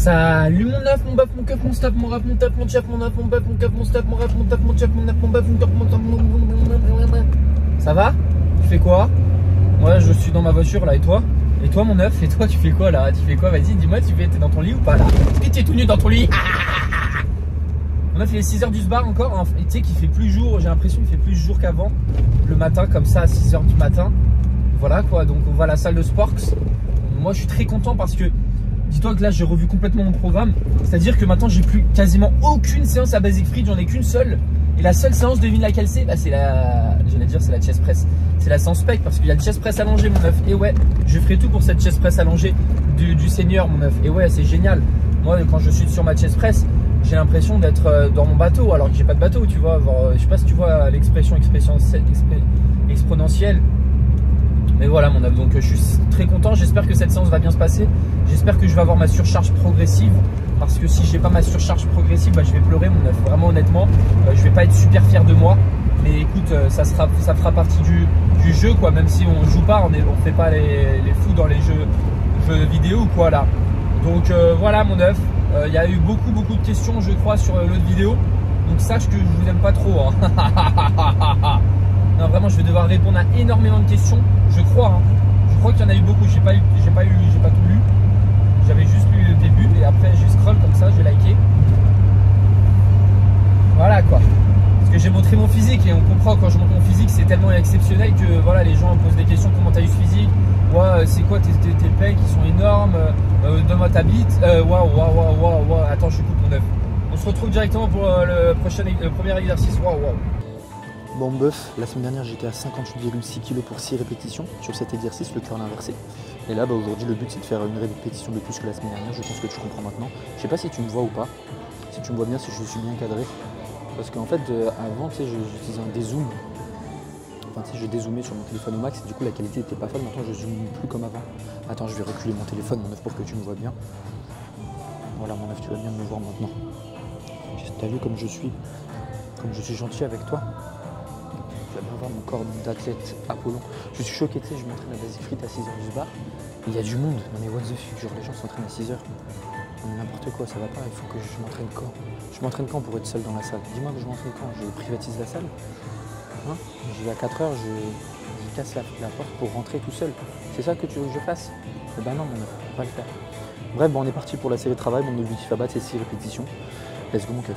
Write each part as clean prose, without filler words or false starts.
Salut mon neuf, mon bœuf, mon keuf, mon staff, mon rap, mon taf, mon chef, mon neuf, mon bœuf, mon keuf, mon staff, mon rap, mon taf, mon chef, mon neuf, mon bœuf, mon keuf, mon taf, Ça va? Tu fais quoi? Moi je suis dans ma voiture là, et toi? Et toi mon neuf? Et toi tu fais quoi là? Tu fais quoi? Vas-y dis-moi, t'es dans ton lit ou pas là? Est-ce que t'es tout nu dans ton lit? Mon neuf il est 6h du bar encore, hein. Tu sais qu'il fait plus jour, j'ai l'impression qu'il fait plus jour qu'avant. Le matin comme ça à 6h du matin. Voilà quoi, donc on va à la salle de sport. Moi je suis très content parce que dis-toi que là j'ai revu complètement mon programme. C'est-à-dire que maintenant j'ai plus quasiment aucune séance à Basic Fit, j'en ai qu'une seule. Et la seule séance, devine laquelle c'est? Bah c'est la, j'allais dire c'est la chest press. C'est la séance pec parce qu'il y a le chest press allongé mon neuf. Et ouais, je ferai tout pour cette chest press allongée du seigneur mon neuf. Et ouais c'est génial. Moi quand je suis sur ma chest press, j'ai l'impression d'être dans mon bateau alors que j'ai pas de bateau, tu vois. Genre, je sais pas si tu vois l'expression exponentielle. Mais voilà mon neuf, donc je suis très content, j'espère que cette séance va bien se passer. J'espère que je vais avoir ma surcharge progressive. Parce que si j'ai pas ma surcharge progressive, bah, je vais pleurer mon neuf. Vraiment honnêtement, je vais pas être super fier de moi. Mais écoute, ça fera partie du jeu quoi. Même si on joue pas, on fait pas les fous dans les jeux vidéo ou quoi là. Donc voilà mon neuf. Il y a eu beaucoup de questions je crois sur l'autre vidéo. Donc sache que je vous aime pas trop hein. Non vraiment je vais devoir répondre à énormément de questions. Je crois hein. Je crois qu'il y en a eu beaucoup. J'ai pas tout lu. J'avais juste lu le début et après j'ai scroll comme ça, j'ai liké. Voilà quoi. Parce que j'ai montré mon physique et on comprend quand je montre mon physique, c'est tellement exceptionnel que voilà, les gens me posent des questions. Comment t'as eu ce physique? Ouais, c'est quoi tes pecs qui sont énormes? Donne-moi ta bite. Waouh. Attends, je coupe mon neuf. On se retrouve directement pour le premier exercice. Waouh. Bon bœuf, la semaine dernière j'étais à 58,6 kg pour 6 répétitions sur cet exercice, le curl inversé. Et là aujourd'hui le but c'est de faire une répétition de plus que la semaine dernière, je pense que tu comprends maintenant. Je sais pas si tu me vois ou pas, si tu me vois bien, si je suis bien cadré. Parce qu'en fait avant tu sais j'utilisais un dézoom. Enfin tu sais je dézoomais sur mon téléphone au max et du coup la qualité était pas folle, maintenant je zoome plus comme avant. Attends je vais reculer mon téléphone mon neuf pour que tu me vois bien. Voilà mon neuf, tu vas bien me voir maintenant. T'as vu comme je suis gentil avec toi? Tu vas bien voir mon corps d'athlète Apollon. Je suis choqué, tu sais, je m'entraîne à Basic Fit à 6h du bar. Il y a du monde, non mais what the fuck, genre les gens s'entraînent à 6h. N'importe quoi, ça va pas, il faut que je m'entraîne quand? Je m'entraîne quand pour être seul dans la salle? Dis-moi que je m'entraîne quand? Je privatise la salle? Hein? Je vais à 4h, je casse la porte pour rentrer tout seul. C'est ça que tu veux que je fasse? Eh ben non mon neuf, on va pas le faire. Bref, bon, on est parti pour la série de travail, mon objectif à battre c'est 6 répétitions. Let's go mon keuf.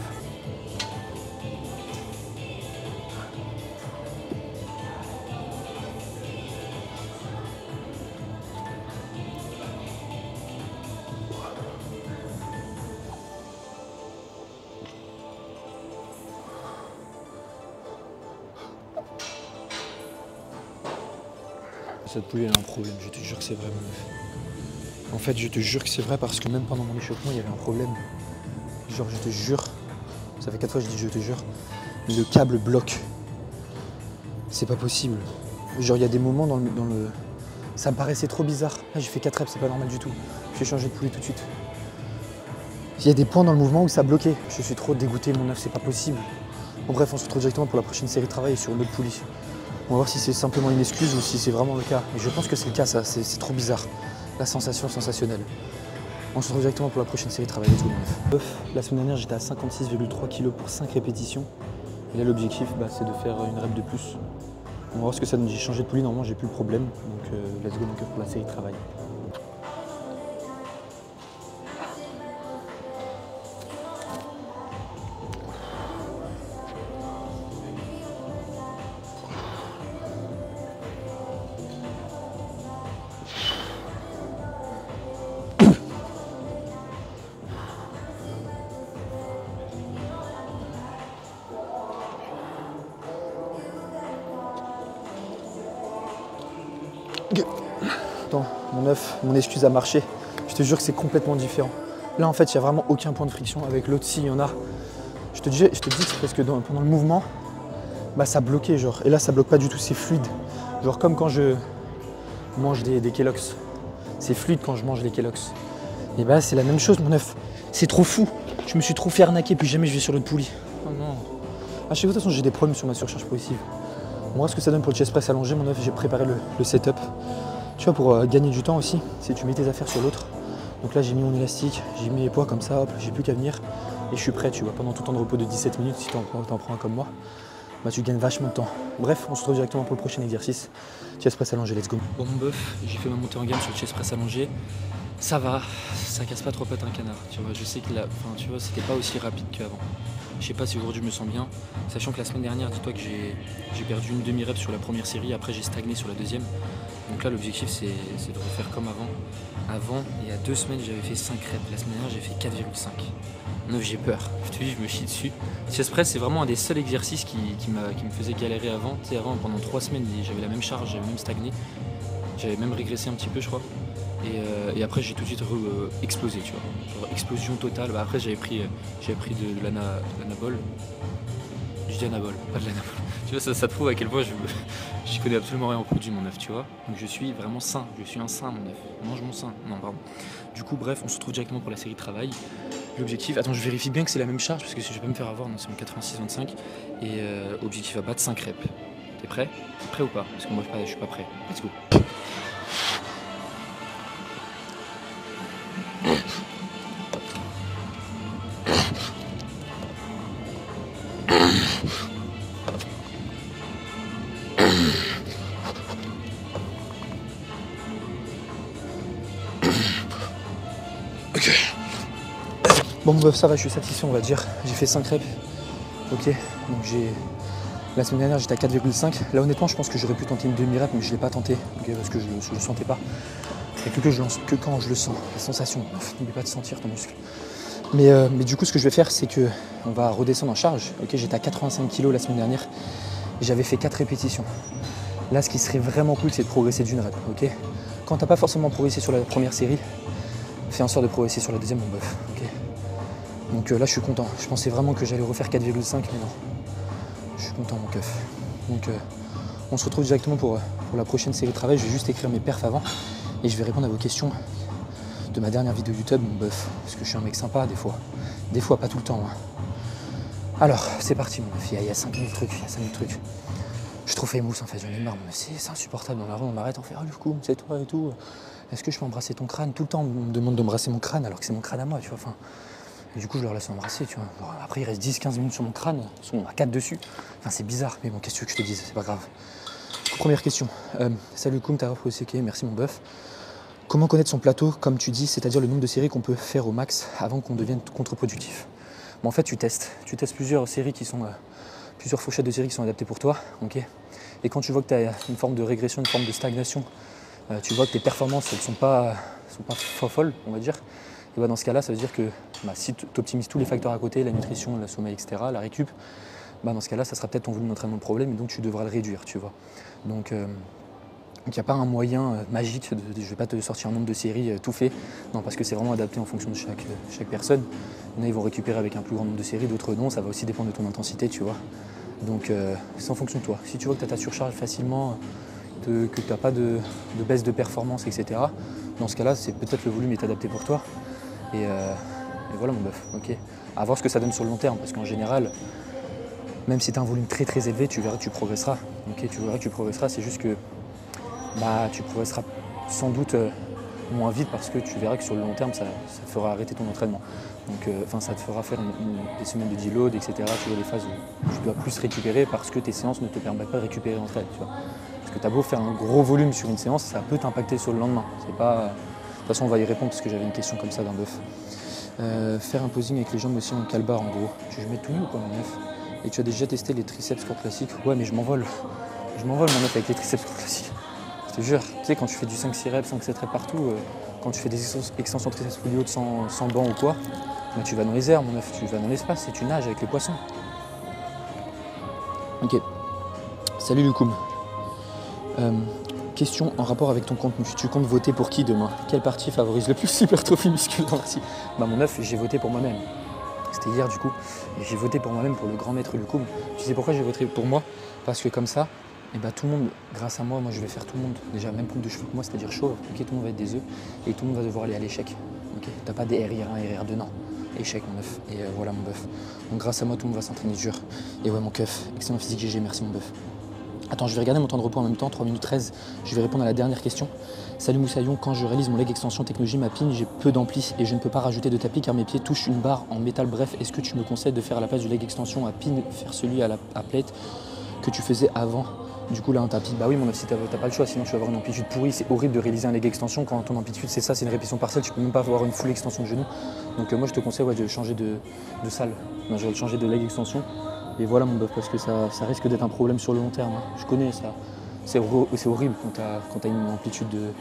Cette poulie elle a un problème, je te jure que c'est vrai mon neuf. En fait je te jure que c'est vrai parce que même pendant mon échauffement il y avait un problème. Genre je te jure, ça fait 4 fois que je dis je te jure, le câble bloque. C'est pas possible. Genre il y a des moments dans le... Ça me paraissait trop bizarre. Là j'ai fait 4 reps, c'est pas normal du tout. Je vais changer de poulie tout de suite. Il y a des points dans le mouvement où ça bloquait. Je suis trop dégoûté mon neuf, c'est pas possible. Bon bref on se retrouve directement pour la prochaine série de travail sur une autre poulie. On va voir si c'est simplement une excuse ou si c'est vraiment le cas. Et je pense que c'est le cas, ça, c'est trop bizarre. La sensation sensationnelle. On se retrouve directement pour la prochaine série de travail. La semaine dernière, j'étais à 56,3 kg pour 5 répétitions. Et là, l'objectif, c'est de faire une rep de plus. On va voir ce que ça donne. J'ai changé de poulie, normalement, j'ai plus le problème. Donc, let's go mon cœur pour la série de travail. Attends, mon neuf, mon excuse à marcher. Je te jure que c'est complètement différent. Là, en fait, il n'y a vraiment aucun point de friction. Avec l'autre, si, il y en a. Je te dis que c'est parce que pendant le mouvement, ça bloquait, genre. Et là, ça bloque pas du tout, c'est fluide. Genre comme quand je mange des Kellogg's. C'est fluide quand je mange les Kellogg's. Et c'est la même chose, mon neuf. C'est trop fou. Je me suis trop fait arnaquer, puis jamais je vais sur l'autre poulie. Oh non. À chaque fois, de toute façon, j'ai des problèmes sur ma surcharge progressive. On va voir ce que ça donne pour le chest press allongé, mon neuf. J'ai préparé le setup. Tu vois, pour gagner du temps aussi, si tu mets tes affaires sur l'autre, Donc là j'ai mis mon élastique, j'ai mis les poids comme ça, hop, j'ai plus qu'à venir et je suis prêt, tu vois. Pendant tout le temps de repos de 17 minutes, si t'en prends un comme moi, bah tu gagnes vachement de temps. Bref, on se retrouve directement pour le prochain exercice. Chest press allongé, let's go. Bon mon bœuf, j'ai fait ma montée en gamme sur le chest press allongé. Ça va, ça casse pas trop pattes un canard. Tu vois, je sais que tu vois, c'était pas aussi rapide qu'avant. Je sais pas si aujourd'hui je me sens bien, sachant que la semaine dernière, dis-toi que j'ai perdu une demi-rep sur la première série, après j'ai stagné sur la deuxième. Donc là l'objectif c'est de refaire comme avant. Avant, il y a 2 semaines j'avais fait 5 reps, la semaine dernière j'ai fait 4,5. 9 j'ai peur, je te dis je me chie dessus. Chest press c'est vraiment un des seuls exercices qui me faisait galérer avant. Tu sais, avant pendant 3 semaines j'avais la même charge, j'avais même stagné. J'avais même régressé un petit peu je crois. Et après j'ai tout de suite explosé, tu vois. Genre explosion totale. Bah, après j'avais pris de l'anabol. Je dis anabol, pas de l'anabol. Tu vois, ça prouve à quel point je connais absolument rien en produit mon œuf, tu vois. Donc je suis vraiment sain, je suis un sain mon œuf. Mange mon sein. Non, pardon. Du coup, bref, on se retrouve directement pour la série de travail. L'objectif, attends, je vérifie bien que c'est la même charge parce que si je vais pas me faire avoir, non, c'est mon 86-25. Et objectif à battre 5 reps. T'es prêt? T'es prêt ou pas? Parce que moi je suis pas prêt. Let's go. Bon bref, ça va, je suis satisfait on va dire. J'ai fait 5 reps. Ok, donc la semaine dernière j'étais à 4,5. Là honnêtement je pense que j'aurais pu tenter une demi-rep mais je l'ai pas tenté, okay, parce que je le sentais pas. Et que quand je le sens, la sensation, n'oublie pas de sentir ton muscle. Mais du coup ce que je vais faire c'est que on va redescendre en charge. Ok, j'étais à 85 kg la semaine dernière et j'avais fait 4 répétitions. Là ce qui serait vraiment cool c'est de progresser d'une rep. Ok, quand t'as pas forcément progressé sur la première série, fais en sorte de progresser sur la deuxième mon bœuf. Okay. Donc là je suis content, je pensais vraiment que j'allais refaire 4,5 mais non, je suis content mon keuf. Donc on se retrouve directement pour la prochaine série de travail, je vais juste écrire mes perfs avant et je vais répondre à vos questions de ma dernière vidéo YouTube mon bœuf, parce que je suis un mec sympa des fois pas tout le temps. Hein. Alors c'est parti mon bœuf, il y a 5000 trucs, je suis trop famous en fait, j'en ai marre, c'est insupportable dans la rue, on m'arrête, on fait ah le coup, c'est toi et tout, est-ce que je peux embrasser ton crâne? Tout le temps on me demande d'embrasser mon crâne alors que c'est mon crâne à moi, tu vois. Enfin, et du coup, je leur laisse embrasser, tu vois. Alors, après, il reste 10-15 minutes sur mon crâne. Ils sont à 4 dessus. Enfin, c'est bizarre. Mais bon, qu'est-ce que tu veux que je te dise? C'est pas grave. Première question. Salut Koum, t'as repris merci mon bœuf. Comment connaître son plateau, comme tu dis, c'est-à-dire le nombre de séries qu'on peut faire au max avant qu'on devienne contre-productif? Bon, en fait, tu testes. Tu testes plusieurs séries qui sont... plusieurs fourchettes de séries qui sont adaptées pour toi. Okay, et quand tu vois que tu as une forme de régression, une forme de stagnation, tu vois que tes performances, elles sont pas folles, on va dire. Et bah dans ce cas-là, ça veut dire que si tu optimises tous les facteurs à côté, la nutrition, le sommeil, etc., la récup, dans ce cas-là, ça sera peut-être ton volume d'entraînement le problème et donc tu devras le réduire, tu vois. Donc il n'y a pas un moyen magique, je ne vais pas te sortir un nombre de séries tout fait, non, parce que c'est vraiment adapté en fonction de chaque personne. Il y en a, ils vont récupérer avec un plus grand nombre de séries, d'autres non, ça va aussi dépendre de ton intensité, tu vois. Donc c'est en fonction de toi. Si tu vois que tu as ta surcharge facilement, que tu n'as pas de baisse de performance, etc., dans ce cas-là, c'est peut-être le volume est adapté pour toi. Et voilà mon bœuf, ok. À voir ce que ça donne sur le long terme, parce qu'en général, même si tu as un volume très très élevé, tu verras que tu progresseras. Ok, tu verras que tu progresseras, c'est juste que tu progresseras sans doute moins vite parce que tu verras que sur le long terme, ça te fera arrêter ton entraînement. Donc ça te fera faire des semaines de deload, etc. Tu vois, des phases où tu dois plus récupérer parce que tes séances ne te permettent pas de récupérer entre elles. Tu vois. Parce que tu as beau faire un gros volume sur une séance, ça peut t'impacter sur le lendemain. C'est pas... De toute façon, on va y répondre parce que j'avais une question comme ça d'un bœuf. Faire un posing avec les jambes aussi en calbar en gros. Tu veux mettre tout nu ou quoi mon œuf? Et tu as déjà testé les triceps court classiques? Ouais, mais je m'envole. Je m'envole mon œuf avec les triceps court classiques. Je te jure. Tu sais, quand tu fais du 5-6 reps, 5-7 reps partout, quand tu fais des extensions de triceps plus hautes sans banc ou quoi, tu vas dans les airs mon œuf, tu vas dans l'espace et tu nages avec les poissons. Ok. Salut Lukoum. Question en rapport avec ton contenu. Tu comptes voter pour qui demain? Quelle partie favorise le plus l'hypertrophie musculaire? Mon œuf, j'ai voté pour moi-même. C'était hier du coup. Et j'ai voté pour moi-même pour le grand maître Lukoum. Tu sais pourquoi j'ai voté pour moi? Parce que comme ça, tout le monde, grâce à moi, je vais faire tout le monde. Déjà, même coupe de cheveux que moi, c'est-à-dire chauve. Ok, tout le monde va être des œufs. Et tout le monde va devoir aller à l'échec. Ok, t'as pas des RIR1, RIR2, non. Échec mon œuf. Et voilà mon bœuf. Donc grâce à moi, tout le monde va s'entraîner dur. Et ouais mon keuf. Excellent physique GG, merci mon bœuf. Attends, je vais regarder mon temps de repos en même temps, 3 minutes 13. Je vais répondre à la dernière question. Salut Moussaillon, quand je réalise mon leg extension technologie ma pin, j'ai peu d'ampli et je ne peux pas rajouter de tapis car mes pieds touchent une barre en métal. Bref, est-ce que tu me conseilles de faire à la place du leg extension à pin, faire celui à plate que tu faisais avant? Du coup là un tapis, bah oui mon si t'as pas le choix, sinon tu vas avoir une amplitude pourrie. C'est horrible de réaliser un leg extension quand ton amplitude c'est ça, c'est une répétition partielle, tu peux même pas avoir une full extension de genou. Donc moi je te conseille de changer de salle. Non, je vais changer de leg extension. Et voilà mon bœuf, parce que ça risque d'être un problème sur le long terme. Hein. Je connais ça. C'est horrible quand t'as une amplitude de...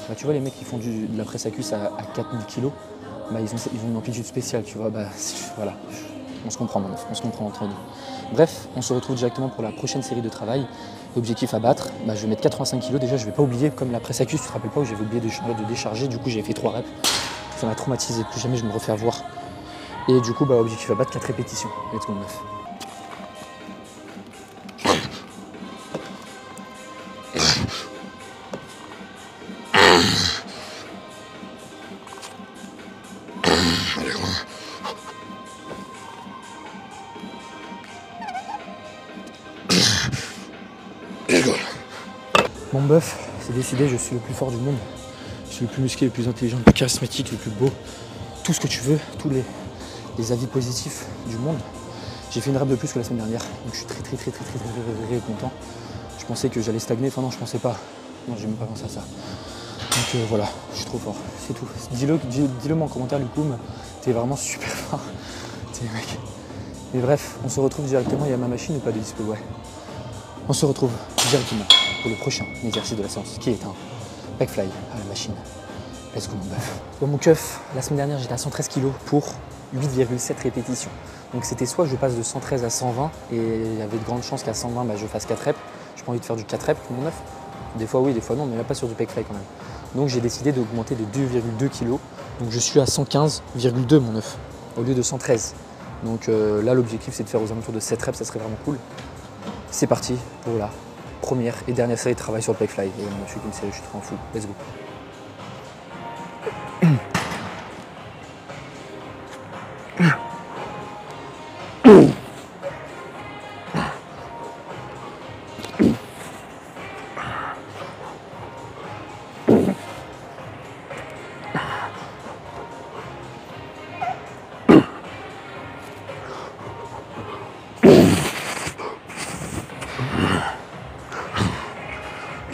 Bah, tu vois les mecs qui font de la presse à cuisse à 4000 kg, bah, ils ont une amplitude spéciale, tu vois. Bah, voilà, on se comprend mon bœuf, on se comprend entre nous. Bref, on se retrouve directement pour la prochaine série de travail. Objectif à battre, bah, je vais mettre 85 kg. Déjà je vais pas oublier, comme la presse à cuisse, tu te rappelles pas où j'avais oublié de décharger, du coup j'ai fait 3 reps. Ça m'a traumatisé, plus jamais je me refais avoir. Et du coup, bah, objectif à battre, 4 répétitions. Let's go mon bœuf. Mon bœuf, c'est décidé, je suis le plus fort du monde. Je suis le plus musclé, le plus intelligent, le plus charismatique, le plus beau. Tout ce que tu veux, tous les avis positifs du monde. J'ai fait une rep de plus que la semaine dernière, donc je suis très content. Je pensais que j'allais stagner, enfin non, je pensais pas. Non, j'ai même pas pensé à ça. Donc voilà, je suis trop fort, c'est tout. Dis-le moi en commentaire, Lukoum, t'es vraiment super fort. T'es mec. Mais bref, on se retrouve directement, il y a ma machine ou pas de dispo, ouais. On se retrouve directement pour le prochain exercice de la séance, qui est un back fly à la machine. Let's go mon bœuf. Bon mon keuf, la semaine dernière j'étais à 113 kg pour 8,7 répétitions. Donc c'était soit je passe de 113 à 120 et il y avait de grandes chances qu'à 120 bah, je fasse 4 reps. J'ai pas envie de faire du 4 reps mon neuf. Des fois oui, des fois non, mais pas sur du back fly quand même. Donc j'ai décidé d'augmenter de 2,2 kg. Donc je suis à 115,2 mon neuf au lieu de 113. Donc là l'objectif c'est de faire aux alentours de 7 reps, ça serait vraiment cool. C'est parti pour la première et dernière série de travail sur le back fly. Et je suis qu'une série, je suis trop en fou. Let's go.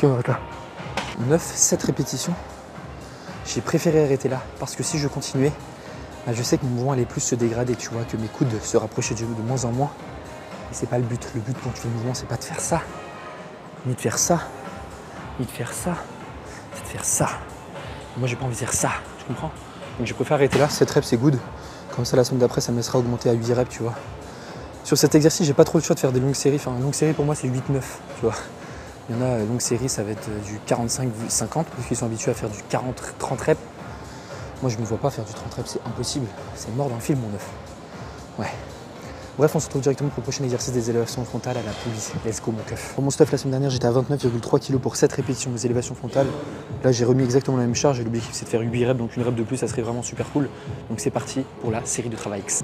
Ok, on arrête là. 9-7 répétitions. J'ai préféré arrêter là parce que si je continuais, bah, je sais que mon mouvement allait plus se dégrader, tu vois, que mes coudes se rapprochaient de moins en moins. Et c'est pas le but. Le but quand tu fais le mouvement, c'est pas de faire ça, ni de faire ça, ni de faire ça, c'est de faire ça. Et moi, j'ai pas envie de faire ça, tu comprends? Donc je préfère arrêter là. 7 reps, c'est good. Comme ça, la semaine d'après, ça me laissera augmenter à 8 reps, tu vois. Sur cet exercice, j'ai pas trop le choix de faire des longues séries. Enfin, une longue série pour moi, c'est 8-9, tu vois. Il y en a, longue série, ça va être du 45-50 parce qu'ils sont habitués à faire du 40-30 reps. Moi, je ne me vois pas faire du 30 reps, c'est impossible. C'est mort dans le film, mon neuf. Ouais. Bref, on se retrouve directement pour le prochain exercice des élévations frontales à la poulie. Let's go, mon keuf. Pour mon stuff, la semaine dernière, j'étais à 29,3 kg pour 7 répétitions des élévations frontales. Là, j'ai remis exactement la même charge et l'objectif, c'est de faire 8 reps. Donc, une rep de plus, ça serait vraiment super cool. Donc, c'est parti pour la série de travail X.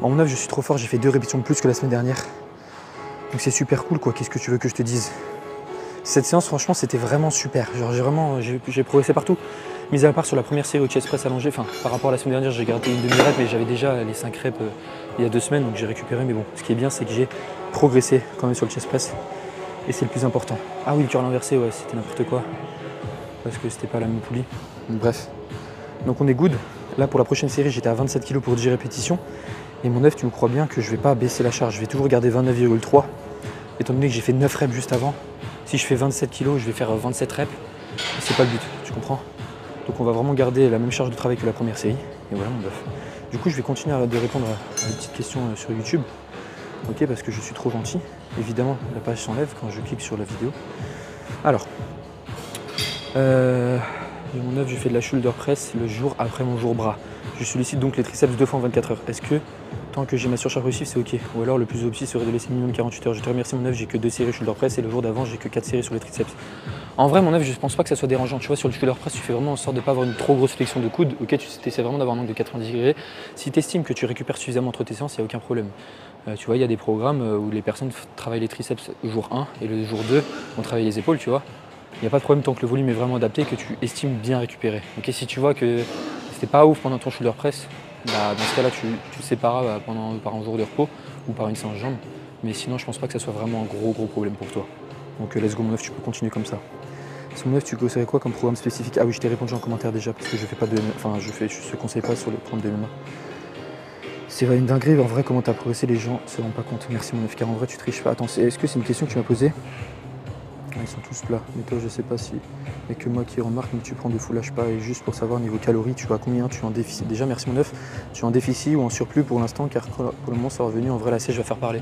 En mon œuvre, je suis trop fort, j'ai fait 2 répétitions de plus que la semaine dernière. Donc c'est super cool quoi, qu'est-ce que tu veux que je te dise? Cette séance franchement c'était vraiment super, genre j'ai progressé partout. Mis à part sur la première série au chest press allongé, enfin par rapport à la semaine dernière j'ai gardé une demi-rep mais j'avais déjà les 5 reps il y a 2 semaines donc j'ai récupéré, mais bon ce qui est bien c'est que j'ai progressé quand même sur le chest press et c'est le plus important. Ah oui, le curl inversé, ouais c'était n'importe quoi parce que c'était pas la même poulie. Donc, bref, donc on est good. Là pour la prochaine série j'étais à 27 kg pour 10 répétitions. Et mon œuf, tu me crois bien que je vais pas baisser la charge, je vais toujours garder 29,3. Étant donné que j'ai fait 9 reps juste avant, si je fais 27 kg, je vais faire 27 reps. C'est pas le but, tu comprends? Donc on va vraiment garder la même charge de travail que la première série. Et voilà mon œuf. Du coup, je vais continuer de répondre à des petites questions sur YouTube. ok, parce que je suis trop gentil. Évidemment, la page s'enlève quand je clique sur la vidéo. Alors, mon 9, je fais de la shoulder press le jour après mon jour bras. Je sollicite donc les triceps 2 fois en 24 heures. Est-ce que tant que j'ai ma surcharge positive, c'est ok? Ou alors le plus optique serait de laisser minimum 48 heures. Je te remercie mon 9, j'ai que 2 séries shoulder press et le jour d'avant, j'ai que 4 séries sur les triceps. En vrai, mon 9, je pense pas que ça soit dérangeant. Tu vois, sur le shoulder press, tu fais vraiment en sorte de ne pas avoir une trop grosse flexion de coude. Ok, tu essaies vraiment d'avoir un angle de 90 degrés. Si tu estimes que tu récupères suffisamment entre tes séances, il n'y a aucun problème. Tu vois, il y a des programmes où les personnes travaillent les triceps le jour 1 et le jour 2, on travaille les épaules, tu vois. Il n'y a pas de problème tant que le volume est vraiment adapté et que tu estimes bien récupérer. Ok, si tu vois que c'était pas ouf pendant ton shoulder press, bah, dans ce cas-là, tu le sépares par un jour de repos ou par une séance jambes. Mais sinon, je pense pas que ça soit vraiment un gros problème pour toi. Donc let's go mon 9, tu peux continuer comme ça. Sur mon 9, tu conseillerais quoi comme programme spécifique? Ah oui, je t'ai répondu en commentaire déjà parce que je fais pas de MMA. Enfin, je te conseille pas sur le programme de MMA. C'est une dinguerie, en vrai, comment t'as progressé, les gens se rendent pas compte. Merci mon 9, car en vrai, tu triches pas. Attends, est-ce que c'est une question que tu m'as posée? Ils sont tous plats, mais toi je sais pas si il n'y a que moi qui remarque, mais tu prends de fou, lâche pas. Et juste pour savoir niveau calories, tu as combien? Tu es en déficit? Déjà merci mon 9, tu es en déficit ou en surplus pour l'instant, car pour le moment c'est revenu, en vrai la sèche va faire parler.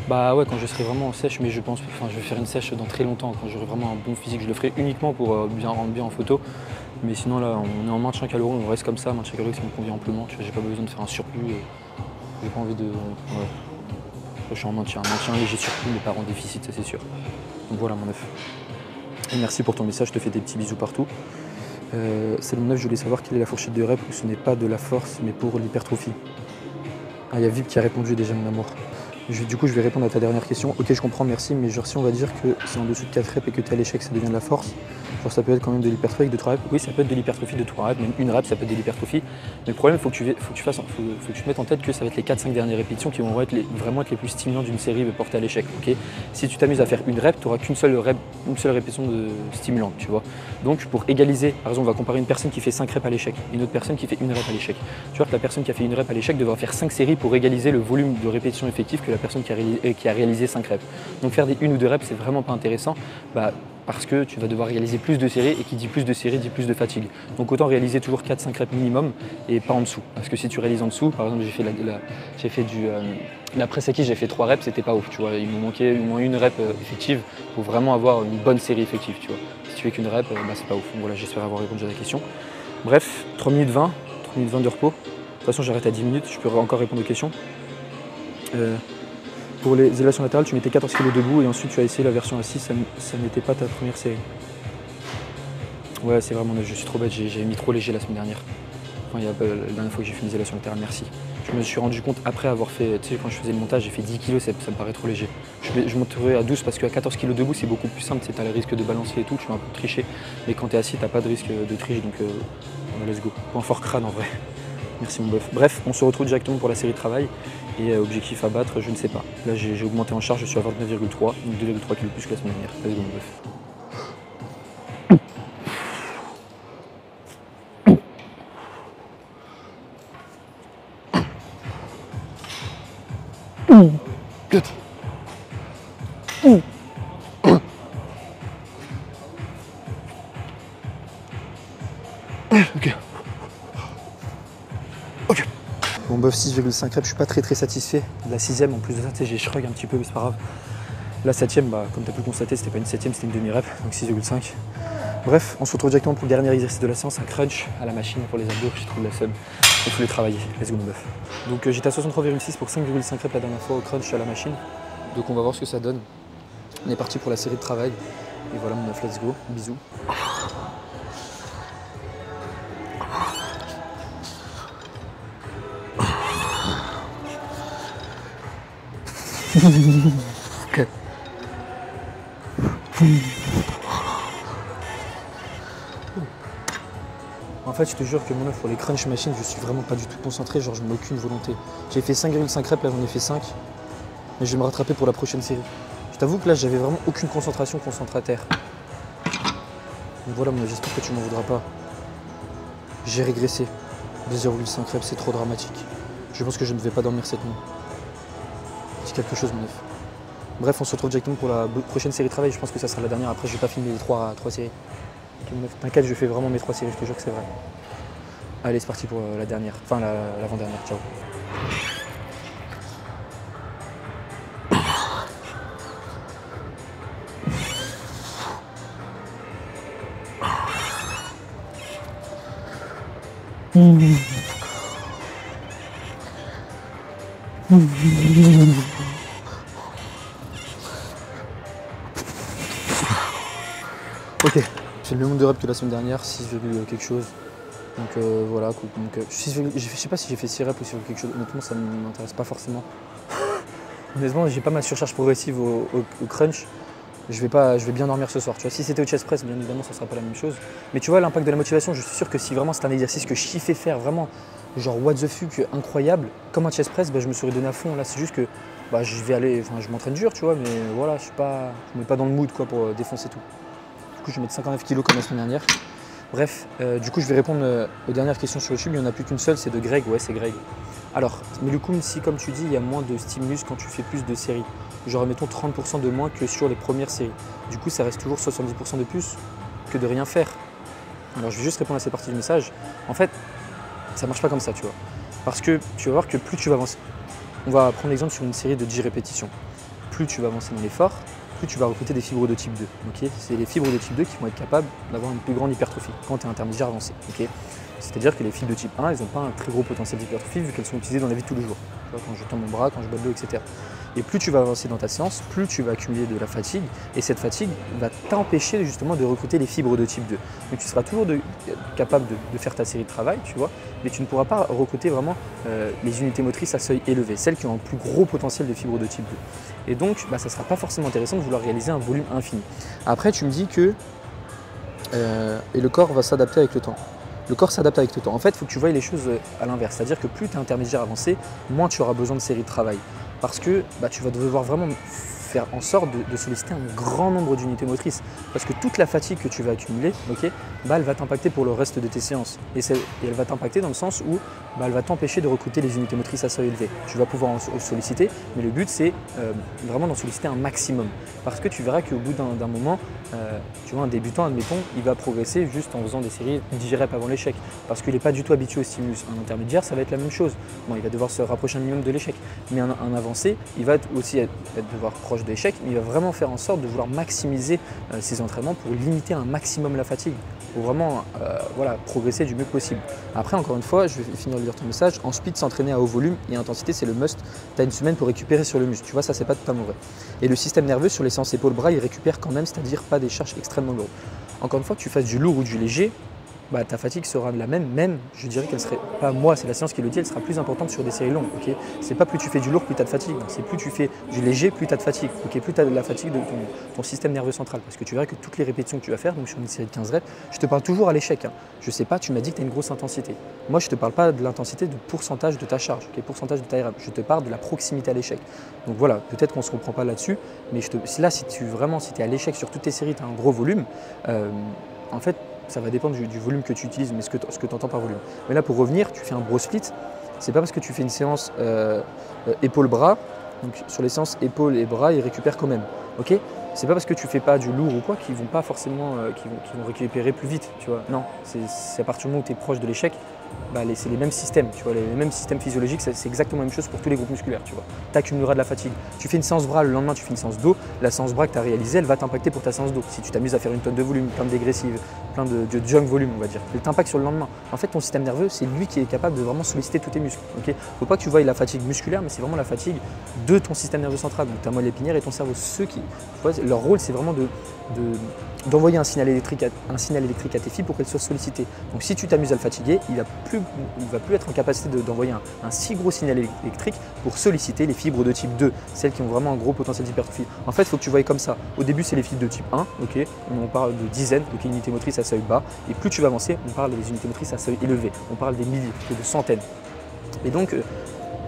Bah ouais, quand je serai vraiment en sèche, mais je pense, enfin je vais faire une sèche dans très longtemps, quand j'aurai vraiment un bon physique, je le ferai uniquement pour bien rendre bien en photo. Mais sinon là on est en maintien calorique, on reste comme ça, maintien calorique ça me convient amplement, tu vois, j'ai pas besoin de faire un surplus, j'ai pas envie de... Ouais. Je suis en maintien léger surplus, mais pas en déficit, ça c'est sûr. Donc voilà mon 9. Et merci pour ton message, je te fais des petits bisous partout. C'est mon 9, je voulais savoir quelle est la fourchette de rep où ce n'est pas de la force mais pour l'hypertrophie. Ah, il y a Vip qui a répondu déjà mon amour. Du coup je vais répondre à ta dernière question. Ok, je comprends, merci, mais genre si on va dire que c'est en dessous de 4 reps et que tu es à l'échec, ça devient de la force. Genre ça peut être quand même de l'hypertrophie de 3 reps. Oui, ça peut être de l'hypertrophie de 3 reps, même une rep ça peut être de l'hypertrophie. Mais le problème, faut que tu te mettes en tête que ça va être les 4-5 dernières répétitions qui vont vraiment être les plus stimulantes d'une série portée à l'échec. Okay, si tu t'amuses à faire une rep, tu n'auras qu'une seule répétition stimulante, tu vois. Donc pour égaliser, par exemple, on va comparer une personne qui fait 5 reps à l'échec et une autre personne qui fait une rep à l'échec. Tu vois que la personne qui a fait une rep à l'échec devra faire 5 séries pour égaliser le volume de répétition effective que la personne qui a réalisé 5 reps. Donc faire des 1 ou 2 reps, c'est vraiment pas intéressant. Parce que tu vas devoir réaliser plus de séries et qui dit plus de séries dit plus de fatigue. Donc autant réaliser toujours 4-5 reps minimum et pas en dessous. Parce que si tu réalises en dessous, par exemple j'ai fait la presse acquis, j'ai fait 3 reps, c'était pas ouf, tu vois. Il me manquait au moins une rep effective pour vraiment avoir une bonne série effective, tu vois. Si tu fais qu'une rep, c'est pas ouf. Donc voilà, j'espère avoir répondu à la question. Bref, 3 minutes 20 de repos. De toute façon j'arrête à 10 minutes, je peux encore répondre aux questions. Pour les élévations latérales, tu mettais 14 kg debout et ensuite tu as essayé la version à 6, ça n'était pas ta première série. Ouais, c'est vraiment, je suis trop bête, j'ai mis trop léger la semaine dernière. Enfin, la dernière fois que j'ai fait mes élévations latérales, merci. Je me suis rendu compte après avoir fait, tu sais, quand je faisais le montage, j'ai fait 10 kg, ça me paraît trop léger. Je monterai à 12 parce qu'à 14 kg debout, c'est beaucoup plus simple, tu as le risque de balancier et tout, tu vas un peu tricher. Mais quand tu es assis, tu n'as pas de risque de triche, donc let's go. Point fort crâne en vrai. Merci mon bœuf. Bref, on se retrouve directement pour la série de travail. Et objectif à battre, je ne sais pas. Là, j'ai augmenté en charge, je suis à 29,3, donc 2,3 kg plus que la semaine dernière. Let's go mon bœuf. Ok. Ok. Bon bof, 6,5 reps, je suis pas très satisfait de la 6ème. En plus de ça, tu sais, j'ai shrug un petit peu, mais c'est pas grave. La 7ème, comme tu as pu le constater, c'était pas une 7ème, c'était une demi-rep, donc 6,5. Bref, on se retrouve directement pour le dernier exercice de la séance, un crunch à la machine pour les abdos. J'ai trop de la seum. Il faut les travailler. Let's go mon bœuf. Donc j'étais à 63,6 pour 5,5 reps la dernière fois au crunch à la machine. Donc on va voir ce que ça donne. On est parti pour la série de travail. Et voilà mon bœuf, let's go. Bisous. Okay. En fait, je te jure que mon œuf pour les crunch machines, je suis vraiment pas du tout concentré, genre je n'ai aucune volonté. J'ai fait 5,5 reps, là j'en ai fait 5, mais je vais me rattraper pour la prochaine série. Je t'avoue que là j'avais vraiment aucune concentration concentrataire. Donc voilà, j'espère que tu m'en voudras pas. J'ai régressé. 2,5 reps, c'est trop dramatique. Je pense que je ne vais pas dormir cette nuit. C'est quelque chose mon œuf. Bref, on se retrouve directement pour la prochaine série de travail. Je pense que ça sera la dernière. Après, je vais pas filmer les 3 séries. T'inquiète, je fais vraiment mes 3 séries. Je te jure que c'est vrai. Allez, c'est parti pour la dernière. Enfin, l'avant-dernière. Ciao. Ok, j'ai le même nombre de reps que la semaine dernière, 6, quelque chose. Donc voilà, je sais pas si j'ai fait 6 reps ou sur quelque chose, honnêtement ça ne m'intéresse pas forcément. Honnêtement, j'ai pas ma surcharge progressive au crunch. Je vais bien dormir ce soir. Tu vois, si c'était au chest press, bien évidemment, ça ne sera pas la même chose. Mais tu vois, l'impact de la motivation, je suis sûr que si vraiment c'est un exercice que je kiffais faire, vraiment, genre what the fuck, incroyable, comme un chest press, bah, je me serais donné à fond. Là, c'est juste que bah, je m'entraîne dur, tu vois, mais voilà, je me mets pas dans le mood quoi, pour défoncer tout. Du coup, je vais mettre 59 kg comme la semaine dernière. Bref, du coup, je vais répondre aux dernières questions sur YouTube. Il n'y en a plus qu'une seule, c'est de Greg. Ouais, c'est Greg. Alors, mais du coup, si comme tu dis, il y a moins de stimulus quand tu fais plus de séries, genre mettons 30% de moins que sur les premières séries. Du coup, ça reste toujours 70% de plus que de rien faire. Alors, je vais juste répondre à cette partie du message. En fait, ça marche pas comme ça, tu vois. Parce que tu vas voir que plus tu vas avancer, on va prendre l'exemple sur une série de 10 répétitions. Plus tu vas avancer dans l'effort, plus tu vas recruter des fibres de type 2. Okay, c'est les fibres de type 2 qui vont être capables d'avoir une plus grande hypertrophie quand tu es intermédiaire avancé. Okay, c'est-à-dire que les fibres de type 1, elles n'ont pas un très gros potentiel d'hypertrophie vu qu'elles sont utilisées dans la vie de tous les jours. Tu vois, quand je tends mon bras, quand je bats de l'eau, etc. Et plus tu vas avancer dans ta séance, plus tu vas accumuler de la fatigue. Et cette fatigue va t'empêcher justement de recruter les fibres de type 2. Donc tu seras toujours capable de faire ta série de travail, tu vois, mais tu ne pourras pas recruter vraiment les unités motrices à seuil élevé, celles qui ont un plus gros potentiel de fibres de type 2. Et donc, bah, ça ne sera pas forcément intéressant de vouloir réaliser un volume infini. Après, tu me dis que et le corps va s'adapter avec le temps. Le corps s'adapte avec le temps. En fait, il faut que tu voyes les choses à l'inverse. C'est-à-dire que plus tu es intermédiaire avancé, moins tu auras besoin de séries de travail. Parce que bah, tu vas devoir vraiment faire en sorte de solliciter un grand nombre d'unités motrices. Parce que toute la fatigue que tu vas accumuler, okay, bah, elle va t'impacter pour le reste de tes séances. Et elle va t'impacter dans le sens où bah, elle va t'empêcher de recruter les unités motrices à seuil élevé. Tu vas pouvoir en solliciter, mais le but c'est vraiment d'en solliciter un maximum. Parce que tu verras qu'au bout d'un moment, tu vois, un débutant, admettons, il va progresser juste en faisant des séries 10 reps avant l'échec. Parce qu'il n'est pas du tout habitué au stimulus. Un intermédiaire, ça va être la même chose. Bon, il va devoir se rapprocher un minimum de l'échec. Mais un avancé, il va aussi devoir proche de l'échec, mais il va vraiment faire en sorte de vouloir maximiser ses entraînements pour limiter un maximum la fatigue. Pour vraiment voilà, progresser du mieux possible. Après, encore une fois, je vais finir de lire ton message. En speed, s'entraîner à haut volume et intensité, c'est le must. Tu as une semaine pour récupérer sur le muscle. Tu vois, ça, c'est pas totalement vrai. Et le système nerveux sur les séances épaules-bras, il récupère quand même, c'est-à-dire pas des charges extrêmement lourdes. Encore une fois, que tu fasses du lourd ou du léger, bah, ta fatigue sera la même, je dirais qu'elle serait, pas moi, c'est la science qui le dit, elle sera plus importante sur des séries longues. Okay, c'est pas plus tu fais du lourd, plus tu as de fatigue. C'est plus tu fais du léger, plus tu as de fatigue. Okay, plus tu as de la fatigue de ton système nerveux central. Parce que tu verras que toutes les répétitions que tu vas faire, donc sur une série de 15 reps, je te parle toujours à l'échec. Hein. Je sais pas, tu m'as dit que tu as une grosse intensité. Moi, je te parle pas de l'intensité de pourcentage de ta charge, okay, pourcentage de ta RM. Je te parle de la proximité à l'échec. Donc voilà, peut-être qu'on ne se comprend pas là-dessus, mais là, si tu es à l'échec sur toutes tes séries, tu as un gros volume, en fait, ça va dépendre du volume que tu utilises, mais ce que tu entends par volume. Mais là, pour revenir, tu fais un bro split. C'est pas parce que tu fais une séance épaule-bras, donc sur les séances épaules et bras, ils récupèrent quand même. Ok, c'est pas parce que tu fais pas du lourd ou quoi qu'ils vont pas forcément qu'ils vont récupérer plus vite. Tu vois, non, c'est à partir du moment où tu es proche de l'échec, bah, c'est les mêmes systèmes, tu vois, les mêmes systèmes physiologiques, c'est exactement la même chose pour tous les groupes musculaires, tu vois. Tu accumuleras de la fatigue. Tu fais une séance bras, le lendemain tu fais une séance dos, la séance bras que tu as réalisée, elle va t'impacter pour ta séance dos. Si tu t'amuses à faire une tonne de volume, plein de dégressives, plein de junk volume, on va dire, elle t'impacte sur le lendemain. En fait, ton système nerveux, c'est lui qui est capable de vraiment solliciter tous tes muscles. Okay, faut pas que tu voies la fatigue musculaire, mais c'est vraiment la fatigue de ton système nerveux central, donc ta moelle épinière et ton cerveau. Leur rôle, c'est vraiment d'envoyer un signal électrique à tes fibres pour qu'elles soient sollicitées. Donc si tu t'amuses à le fatiguer, il va plus être en capacité d'envoyer un si gros signal électrique pour solliciter les fibres de type 2, celles qui ont vraiment un gros potentiel d'hypertrophie. En fait, il faut que tu voyes comme ça. Au début, c'est les fibres de type 1, okay, on parle de dizaines, donc unités motrices à seuil bas, et plus tu vas avancer, on parle des unités motrices à seuil élevé, on parle des milliers, de centaines. Et donc,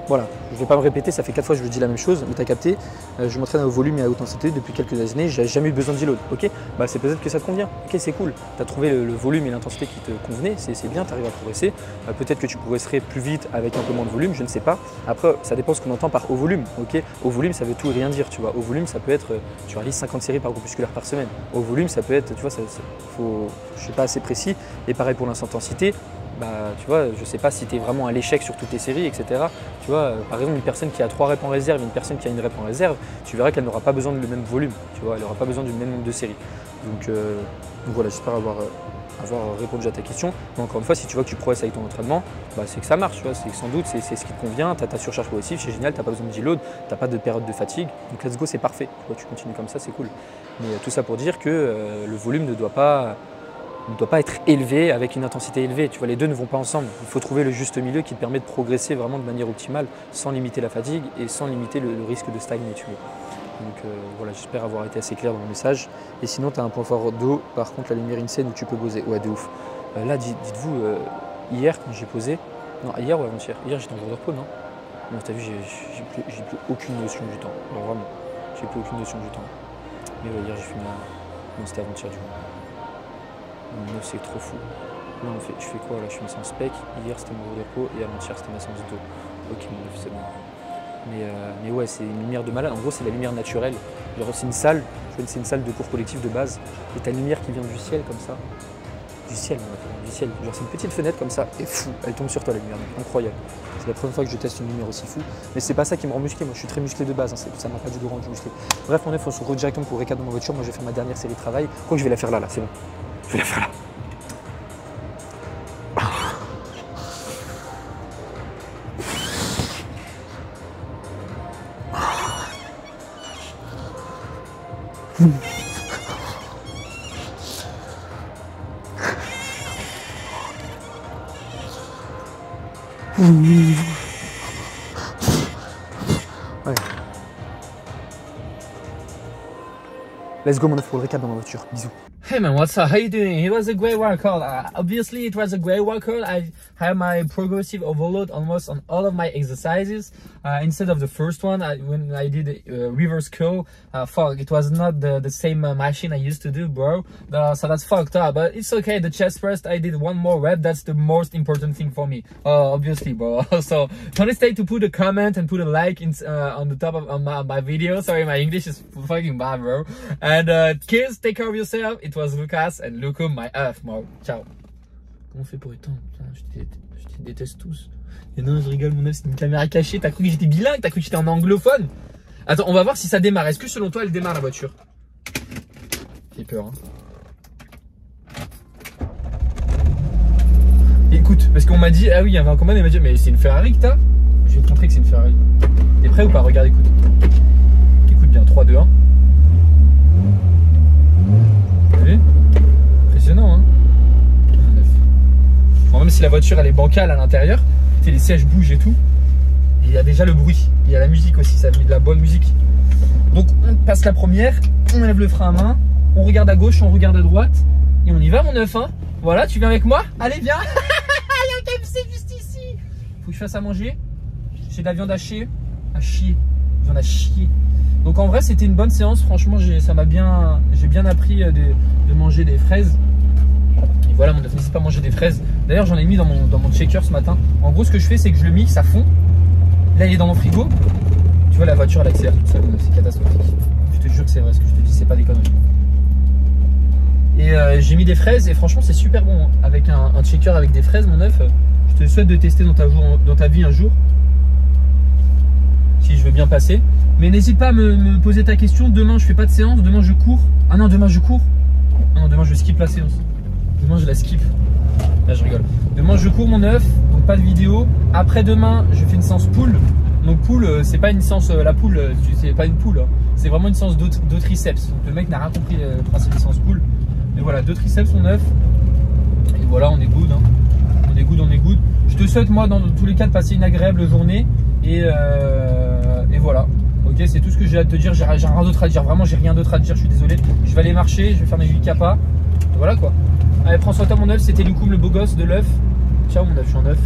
voilà, je ne vais pas me répéter, ça fait 4 fois que je dis la même chose, mais tu as capté, je m'entraîne au volume et à haute intensité depuis quelques années, j'ai jamais eu besoin de deload, ok, bah, c'est peut-être que ça te convient, ok, c'est cool, tu as trouvé le volume et l'intensité qui te convenaient, c'est bien, tu arrives à progresser, peut-être que tu progresserais plus vite avec un peu moins de volume, je ne sais pas, après ça dépend ce qu'on entend par haut volume, ok, haut volume ça veut tout et rien dire, tu vois, haut volume ça peut être, tu réalises 50 séries par groupe musculaire par semaine, haut volume ça peut être, tu vois, je ne suis pas assez précis, et pareil pour l'intensité. bah, tu vois, je sais pas si tu es vraiment à l'échec sur toutes tes séries, etc. Tu vois, par exemple, une personne qui a 3 reps en réserve et une personne qui a 1 rep en réserve, tu verras qu'elle n'aura pas besoin du même volume, tu vois, elle n'aura pas besoin du même nombre de séries. Donc voilà, j'espère avoir répondu à ta question. Mais encore une fois, si tu vois que tu progresses avec ton entraînement, bah, c'est que ça marche, tu vois, c'est que sans doute c'est ce qui te convient, tu as ta surcharge progressive, c'est génial, tu n'as pas besoin de deload, tu n'as pas de période de fatigue, donc let's go, c'est parfait, tu vois, tu continues comme ça, c'est cool. Mais tout ça pour dire que le volume ne doit pas être élevé avec une intensité élevée, tu vois, les deux ne vont pas ensemble. Il faut trouver le juste milieu qui te permet de progresser vraiment de manière optimale sans limiter la fatigue et sans limiter le risque de stagner, tu vois. Donc voilà, j'espère avoir été assez clair dans mon message. Et sinon, tu as un point fort d'eau, par contre, la lumière insane où tu peux poser. Ouais, de ouf. Là, dites-vous, hier, quand j'ai posé, non, hier ou avant-hier, hier j'étais en jour de repos, non? Non, t'as vu, j'ai plus aucune notion du temps. Alors vraiment, j'ai plus aucune notion du temps. Mais ouais, hier, j'ai fait non, c'était avant-hier du coup. Non, c'est trop fou. Là, je fais quoi là? Je fais une séance spec. Hier, c'était mon jour de repos et avant-hier, c'était ma séance d'eau. Ok, mon neuf, c'est bon. Mais ouais, c'est une lumière de malade. En gros, c'est la lumière naturelle. C'est une salle, c'est une salle de cours collectif de base. Et t'as une lumière qui vient du ciel comme ça. Du ciel, du ciel. Genre, c'est une petite fenêtre comme ça et fou, elle tombe sur toi la lumière. Donc, incroyable. C'est la première fois que je teste une lumière aussi fou. Mais c'est pas ça qui me rend musclé. Moi, je suis très musclé de base. Hein. Ça m'a pas du tout rendu musclé. Bref, on est, faut se retrouver directement pour récap dans ma voiture. Moi, je vais faire ma dernière série de travail. Quoi que je vais la faire là, c'est bon. Je vais la faire là. Ouais. Let's go mon neuf pour le récap dans ma voiture. Bisous. Hey man, what's up? How you doing? It was a great workout. Obviously, it was a great workout. I had my progressive overload almost on all of my exercises. Instead of the first one, when I did reverse curl, fuck, it was not the same machine I used to do, bro. So that's fucked up. But it's okay. The chest press, I did 1 more rep. That's the most important thing for me. Obviously, bro. So don't hesitate to put a comment and put a like on the top of my video. Sorry, my English is fucking bad, bro. And kids, take care of yourself. It was Lucas and Luco, my F, bro. Ciao. Comment on fait pour éteindre? Je te déteste tous. Et non, je rigole, mon œuf, c'est une caméra cachée. T'as cru que j'étais bilingue? T'as cru que j'étais en anglophone? Attends, on va voir si ça démarre. Est-ce que selon toi, elle démarre la voiture? J'ai peur, hein. Écoute, parce qu'on m'a dit, ah oui, il y avait un commande, il m'a dit, mais c'est une Ferrari que t'as? Je vais te montrer que c'est une Ferrari. T'es prêt ou pas? Regarde, écoute. Écoute bien, 3, 2, 1. Vous avez vu? Impressionnant, hein. Bon, même si la voiture elle est bancale à l'intérieur, les sièges bougent et tout. Et il y a déjà le bruit. Il y a la musique aussi, ça met de la bonne musique. Donc on passe la première, on enlève le frein à main, on regarde à gauche, on regarde à droite. Et on y va mon neuf, hein. Voilà, tu viens avec moi? Allez, viens. Il y a un KFC juste ici. Faut que je fasse à manger. J'ai de la viande hachée. À chier. Viande à chier. Donc en vrai c'était une bonne séance, franchement j'ai bien appris de manger des fraises. Et voilà mon neuf, n'hésite pas à manger des fraises. D'ailleurs j'en ai mis dans mon shaker ce matin. En gros ce que je fais c'est que je le mixe à fond. Là il est dans mon frigo. Tu vois la voiture elle accélère toute seule, c'est catastrophique. Je te jure que c'est vrai ce que je te dis, c'est pas des conneries. Et j'ai mis des fraises et franchement c'est super bon. Hein. Avec un shaker avec des fraises mon neuf, je te souhaite de tester dans ta vie un jour. Si je veux bien passer. Mais n'hésite pas à me poser ta question. Demain je fais pas de séance, demain je cours. Ah non, demain je cours. Ah non, demain je skip la séance. Demain je la skip. Là je rigole. Demain je cours mon neuf, donc pas de vidéo. Après demain je fais une séance poule. Donc poule, c'est pas une séance, la poule, c'est pas une poule. Hein. C'est vraiment une séance de triceps. Donc le mec n'a rien compris le principe de séance poule. Mais voilà, 2 triceps mon neuf. Et voilà, on est good. Hein. On est good. Je te souhaite moi dans tous les cas de passer une agréable journée. Et voilà. Ok, c'est tout ce que j'ai à te dire. J'ai rien d'autre à dire. Vraiment, j'ai rien d'autre à te dire. Je suis désolé. Je vais aller marcher. Je vais faire mes 8 capas. Voilà quoi. Allez, prends soin de toi mon œuf. C'était Loukoum, le beau gosse de l'œuf. Ciao mon œuf, je suis en œuf.